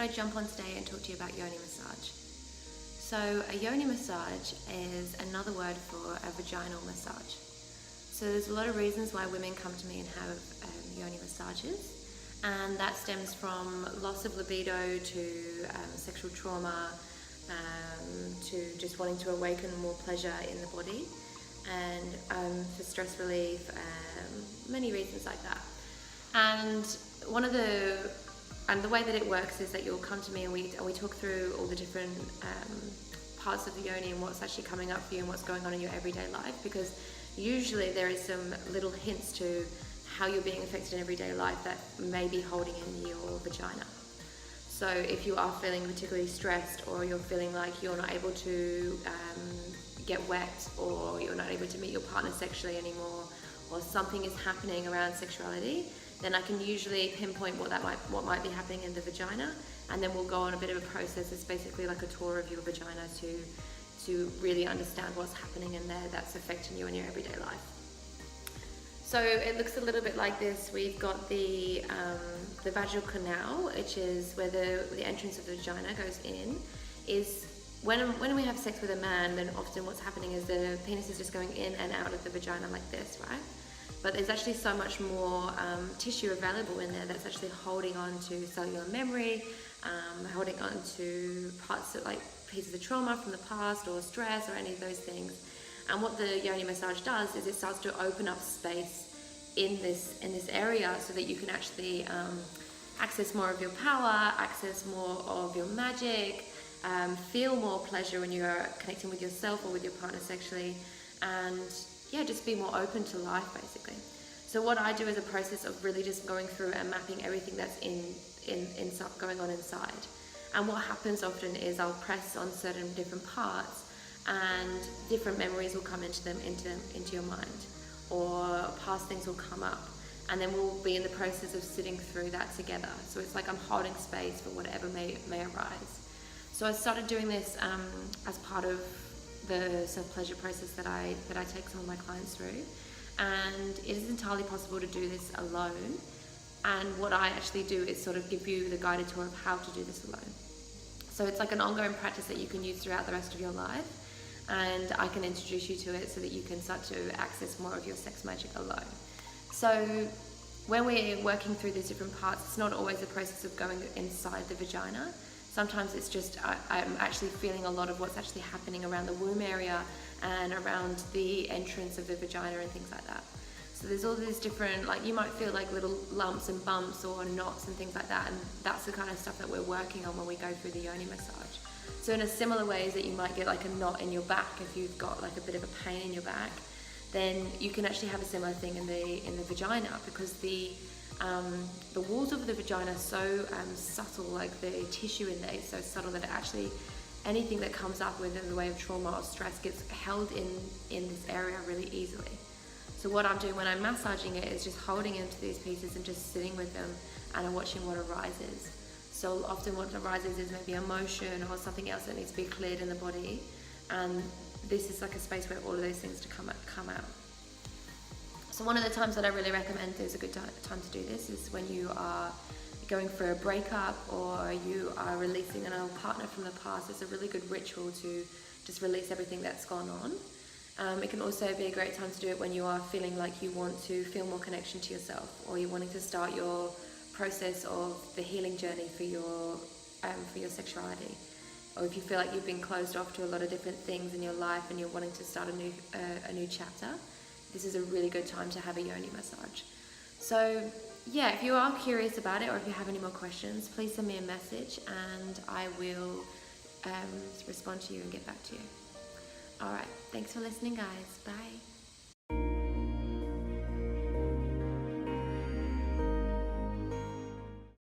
I jump on today and talk to you about Yoni massage. So a Yoni massage is another word for a vaginal massage. So there's a lot of reasons why women come to me and have Yoni massages, and that stems from loss of libido to sexual trauma, to just wanting to awaken more pleasure in the body, and for stress relief, many reasons like that. And the way that it works is that you'll come to me and we talk through all the different parts of the yoni and what's actually coming up for you and what's going on in your everyday life, because usually there is some little hints to how you're being affected in everyday life that may be holding in your vagina. So if you are feeling particularly stressed, or you're feeling like you're not able to get wet, or you're not able to meet your partner sexually anymore, or something is happening around sexuality, then I can usually pinpoint what might be happening in the vagina, and then we'll go on a bit of a process. It's basically like a tour of your vagina to really understand what's happening in there that's affecting you in your everyday life. So it looks a little bit like this. We've got the Vaginal Canal, which is where the entrance of the vagina goes in. Is when we have sex with a man, then often what's happening is the penis is just going in and out of the vagina like this, right? But there's actually so much more tissue available in there that's actually holding on to cellular memory, holding on to parts of, like, pieces of trauma from the past, or stress, or any of those things. And what the Yoni massage does is it starts to open up space in this area, so that you can actually access more of your power, access more of your magic, feel more pleasure when you're connecting with yourself or with your partner sexually, and just be more open to life, basically. So what I do is a process of really just going through and mapping everything that's going on inside. And what happens often is I'll press on certain different parts, and different memories will come into your mind, or past things will come up, and then we'll be in the process of sitting through that together. So it's like I'm holding space for whatever may arise. So I started doing this as part of the self-pleasure process that I take some of my clients through, and it is entirely possible to do this alone. And what I actually do is sort of give you the guided tour of how to do this alone. So it's like an ongoing practice that you can use throughout the rest of your life, and I can introduce you to it so that you can start to access more of your sex magic alone. So when we're working through these different parts, it's not always a process of going inside the vagina. Sometimes it's just I'm actually feeling a lot of what's actually happening around the womb area and around the entrance of the vagina and things like that. So there's all these different, like, you might feel like little lumps and bumps or knots and things like that, and that's the kind of stuff that we're working on when we go through the Yoni massage. So in a similar way as that you might get like a knot in your back if you've got like a bit of a pain in your back, then you can actually have a similar thing in the vagina, because the walls of the vagina are so subtle, like the tissue in there is so subtle that it actually, anything that comes up within the way of trauma or stress gets held in this area really easily. So what I'm doing when I'm massaging it is just holding into these pieces and just sitting with them, and I'm watching what arises. So often what arises is maybe emotion or something else that needs to be cleared in the body, and this is like a space where all of those things to come out. So one of the times that I really recommend is a good time to do this is when you are going for a breakup, or you are releasing an old partner from the past. It's a really good ritual to just release everything that's gone on. It can also be a great time to do it when you are feeling like you want to feel more connection to yourself, or you're wanting to start your process of the healing journey for your sexuality, or if you feel like you've been closed off to a lot of different things in your life and you're wanting to start a new chapter. This is a really good time to have a Yoni massage. So if you are curious about it, or if you have any more questions, please send me a message and I will respond to you and get back to you. Alright, thanks for listening, guys. Bye.